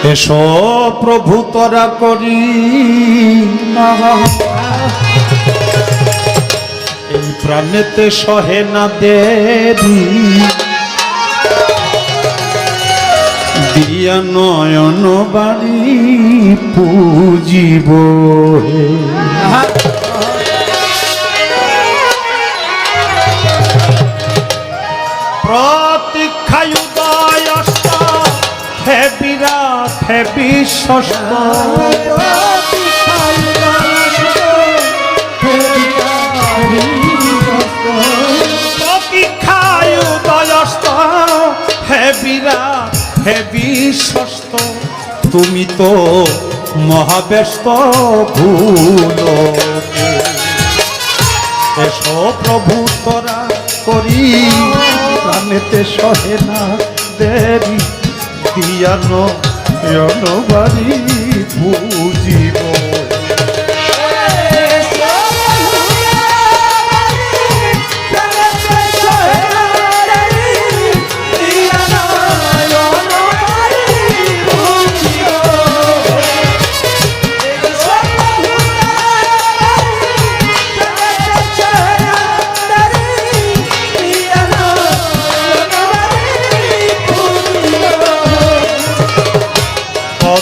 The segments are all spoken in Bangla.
এসো প্রভু তোরা করি এই প্রাণেতে সহে না দেরি দিয়া নয়ন বাড়ি পুজিব প্রতীক্ষায় উদয় অস্ত হে বিরাট হে বিশ্বস্ত প্রতীক্ষায় উদয় অস্ত হে বিরাট হে বিশ্বস্ত তুমি তো মহাব্যস্ত ভুলো এসো প্রভু তোরা করি প্রাণেতে সহে না দেরি দিয়া নয়ন বাড়ি পুজিব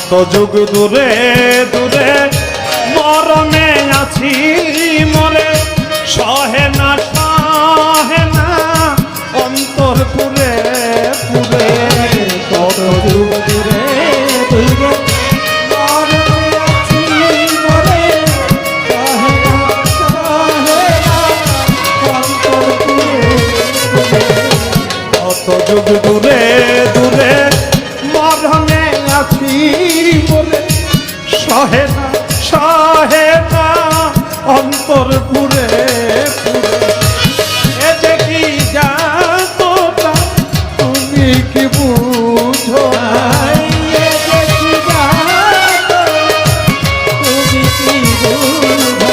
কত যুগ দূরে দূরে মরমে আছি মরে সহে না অন্তর পুরে পুরে কত যুগ দূরে দূরে মরমে আছি মরে সহে না অন্তর পুরে কত যুগ দূরে দূরে মরমে আছি বলে সহে না অন্তর পুরে পুরে এ যে কি জানো না তুমি কি বুঝো এ যে কি জানো তুমি কি বুঝো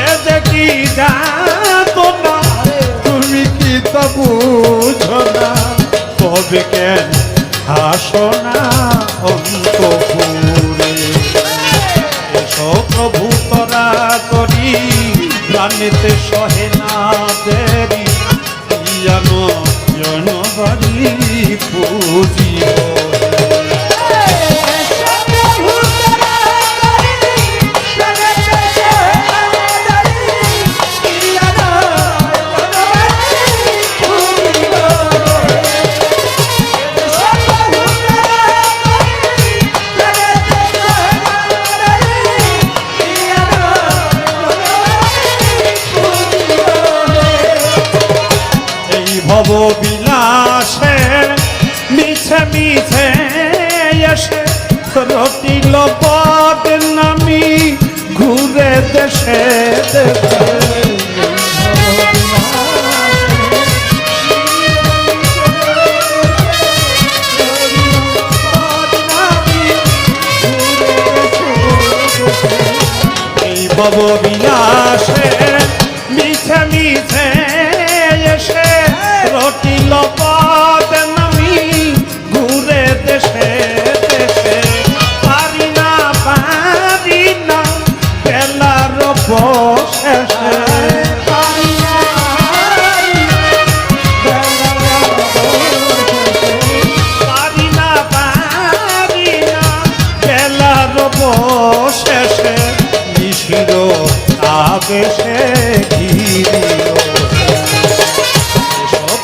এ যে কি জানো না তুমি কি তা বুঝো না তবে কেন হাসো না অন্তপুরে এসো প্রভু তোরা করি প্রাণেতে সহে না দেরি দিয়া নয়ন বাড়ি পুজিব ভব বিলাসে মিছে মিছে এসে রটিল পদ নামি ঘুরে দেশে দেশে এই ভব বিলাসে মিছে মিছে এসে রটিল পদ নামি ঘুরে দেশে দেশে পারি না বেলার বশেষে পারি না বেলার বশেষে নিশির আবেশে ঘিরিল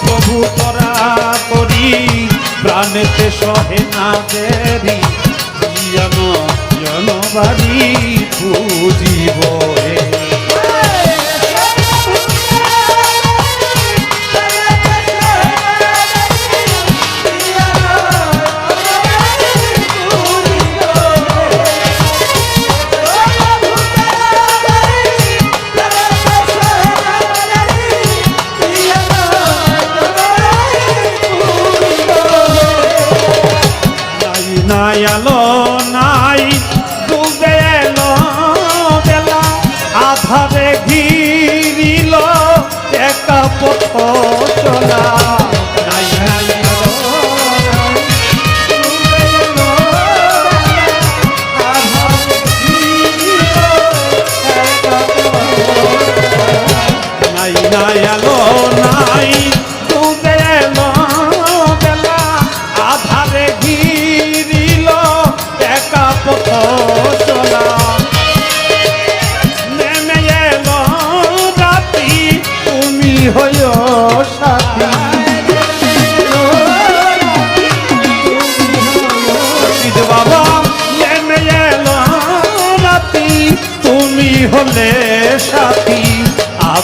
প্রভু তোরা করি প্রাণেতে সহে না দেরি জন বাড়ি পুজিব নাই আলো নাই ডুবে এলো বেলা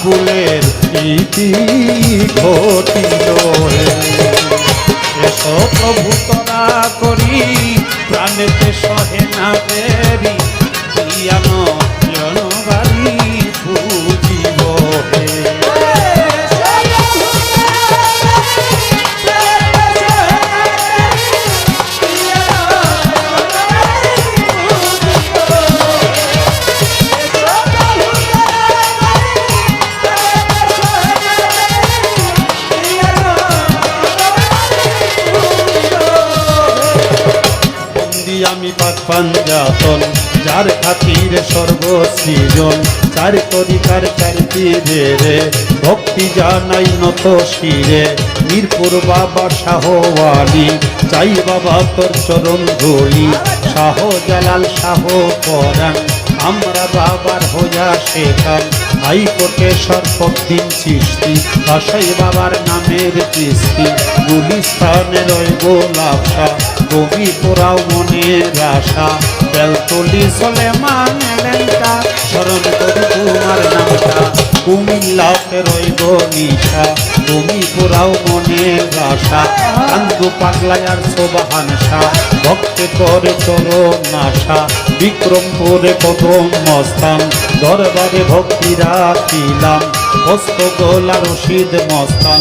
আবুলের ইতি ঘটিল হে। এসো প্রভু তোরা করি প্রাণেতে সহে না দেরি, ইয়ান জনবাড়ি বুঝিব হে। আমি পাক পাঞ্জাতন যার খাতিরে সর্বসৃজন, চার তরিকার চার পীরে ভক্তি জানাই নত শিরে। মিরপুর বাবা শাহ ওয়ালি চাই বাবা তোর চরণ ধুলি, শাহ জালাল শাহ পরাণ আমরা বাবার হোজা শেখান। হাইকোর্টে সরফদ্দিন চিশতি ভাষাই বাবার নামের কিস্তি, গুলিস্তানে রয় গোলাপ শাহ কবি তোরাও মনের আশা। বেলতলি সলেমান লেঙ্কা স্মরণ করি তোমার নামটা, কুমিল্লাতে রইব নিশা তুমি পোড়াও মনের আশা। কান্দু পাগলায়ার সোবাহান শাহ ভক্তে করে চরণ আশা, বিক্রমপুরে কদম মস্তান দরবারে ভক্তি রাখিলাম। হস্ত গোলা রশিদ মস্তান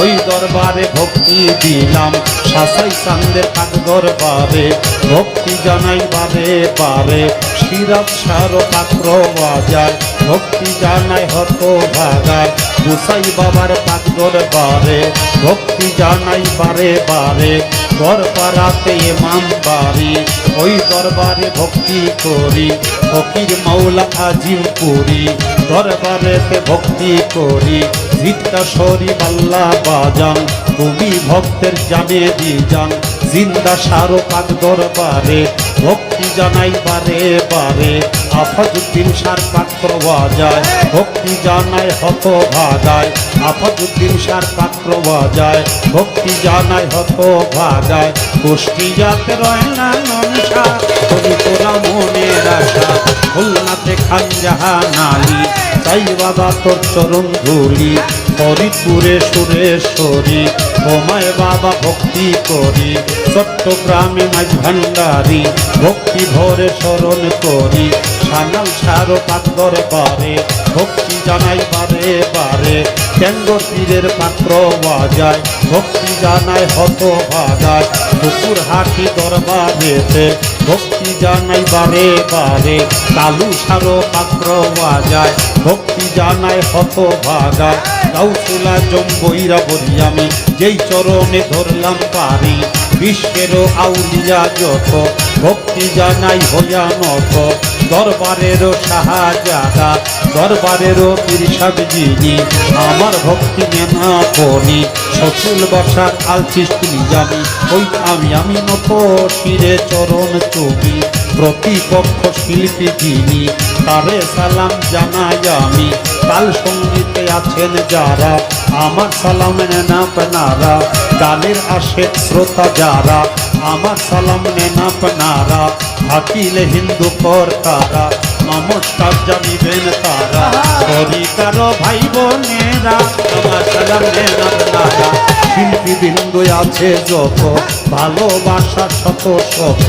ওই দরবারে ভক্তি দিলাম। সাসাই চান্দের পাক দরবারে ভক্তি জানাই বারে বারে, সিরাজ সার পাত্র বাজায় ভক্তি জানাই হত ভাগায়। গুসাই বাবার পাক দরবারে ভক্তি জানাই বারে বারে, দরবারাতে ইমাম বাড়ি ওই দরবারে ভক্তি করি। ফকির মাওলা আজিমপুরি দরবারেতে ভক্তি করি। জিতটা শরীফ আল্লাহ বাজান তুমি ভক্তের জানে দিজান, জিন্দা সারো পাক দরবারে ভক্তি জানাই বারে বারে। আফাজউদ্দিন সার পাক প্রবাজায় ভক্তি জানাই হত ভাগায়, আফাজউদ্দিন সার পাক প্রবাজায় ভক্তি জানাই হত ভাগায়। কুষ্টিয়াতে রয়না ননসা কবি তোরা মনের আশা, খুলনাতে খান জাহান আলী চাই বাবা তোর চরণ ধুলি। ফরিদপুরে সুরেশ্বরী তোমায় বাবা ভক্তি করি। চট্টগ্রামে মাঝ ভান্ডারী ভক্তি ভরে স্মরণ করি। সানাল সারো পাক দরবারে ভক্তি জানাই বারে বারে, ট্যাঙ্গর পীরের পাত্র বাজায় ভক্তি জানাই হত ভাগায়। দুপুর হাটি দরবারেতে ভক্তি জানাই বারে বারে, কালু সারো পাত্র বাজায় ভক্তি জানাই হত ভাগায়। গাউসুলা জম্বইরা বলি আমি যেই চরণে ধরলাম পারি, বিশ্বেরও আউলিয়া যত ভক্তি জানাই হইয়া নত। দরবারেরও সাহাজাদা দরবারেরও পীরসাব যিনি, আমার ভক্তি নেনা পনি শকুল বসার আলচিস্তি জানি। ওই আমি নত শিরে চরণ চুমি, প্রতিপক্ষ শিল্পী যিনি তারে সালাম জানাই আমি। কাল সঙ্গীতে আছেন যারা আমার সালাম নেনা আপনারা, গানের আশেক শ্রোতা যারা আমার সালাম নেনা আপনারা। থাকিলে হিন্দু কর্তারা নমস্কার জানিবেন তারা, তরিকার ভাই বোনেরা আমার সালাম নেন আপনারা। শিল্পী বিন্দু আছে যত ভালোবাসা শত শত,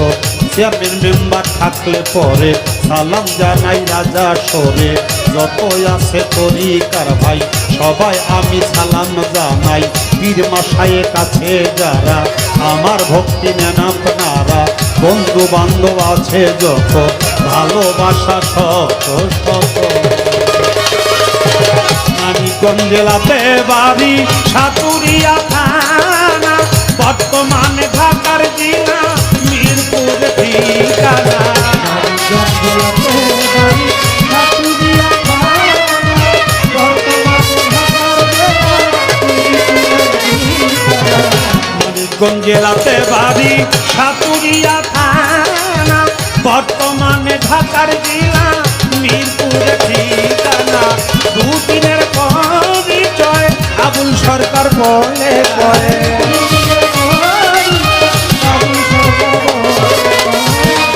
চেয়ারম্যান মেম্বার থাকলে পরে সালাম জানাই রাজা সরে। যত আছে তরিকার ভাই সবাই আমি সালাম জানাই। পীর মশাইয়ের কাছে যারা আমার ভক্তি নেন আপনারা, বন্ধু বান্ধব আছে যত ভালোবাসা শত শত। মানিকগঞ্জ জেলাতে বাড়ি সাতুরিয়া থানা, বর্তমানে ঢাকার জেলা মিরপুর ঠিকানা। মানিকগঞ্জ জেলাতে বাড়ি সাতুরিয়া থানা, বর্তমানে ঢাকার জেলা মিরপুর ঠিকানা। দুদিনের পরিচয় আবুল সরকার বলে পরে,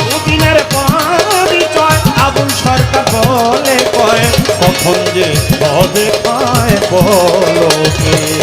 দুদিনের পরিচয় আবুল সরকার বলে কয়। কখন যে তবে খায় বলো কে।